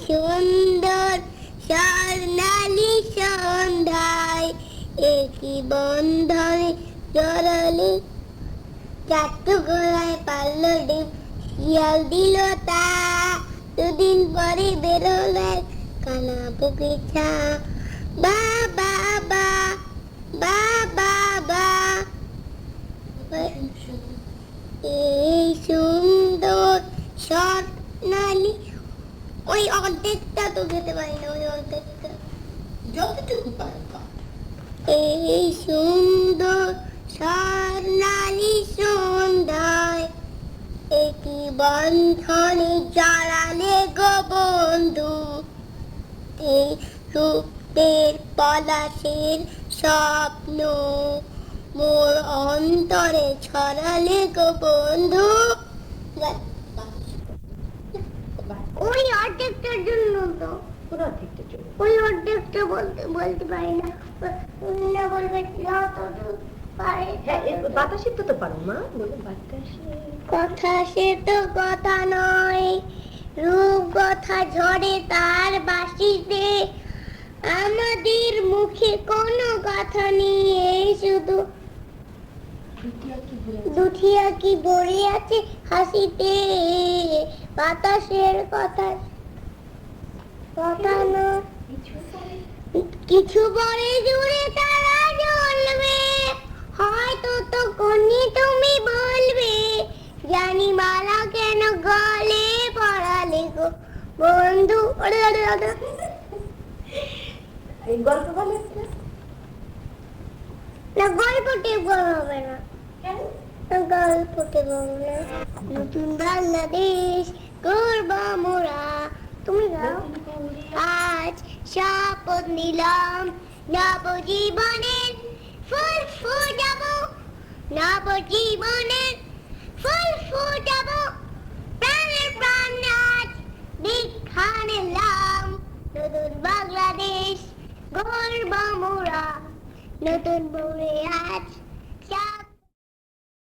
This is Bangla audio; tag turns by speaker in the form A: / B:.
A: সুন্দর স্বর্ণালী সন্ধ্যায় একই বন্ধনে জড়ালি চারটু গোড়ায় পারলো ডিম শিয়াল দিল তা দুদিন পরে বেরোলে কানা পুকুর ছা বা বা বা বা বা বা এই সুন্দর স্বর্ণালী ওই অর্ধেকটা তো খেতে পারি না ওই অর্ধেকটা
B: যতটুকু পারো
A: এই সুন্দর স্বর্ণালী সন্ধ্যায় একই বন্ধনে জড়ালে গো বন্ধু এই রূপের পলাশের স্বপ্ন মোর অন্তরে ছড়ালে গো বন্ধু ওই অর্ধেকটার জন্য তো
B: পুরো অর্ধেকটার জন্য
A: ওই অর্ধেকটা বলতে পারি না না বলবে পারে
B: হ্যাঁ বাতাসে তো পারো মা বলো বাতাসে
A: কথা সে তো কথা নয় রূপ কথা ঝরে তার বাঁশিতে আমাদের মুখে কোনো কথা নিয়ে শুধু দুঠিয়া কি ভরে আছে হাসিতে বাতাসের কথা কথা না কিছু পরে জুড়ে তারা জ্বলবে হয়তো তো কোনি তুমি বলবে জানি মালা কেন গলে পড়ালে গো বন্ধু
B: এই গল্প বলে
A: না গল্পটি বলবে না গল্পটি বলবে নতুন বাংলাদেশ গর্ব মোরা তুমি গাও আজ শপথ নিলাম নবজীবনের ফুল ফুটাবো নবজীবনের ফুল ফুটাবো প্রাণের প্রাণ আজ দীক্ষা নিলাম নতুন বাংলাদেশ গর্ব মোরা নতুন বলে আজ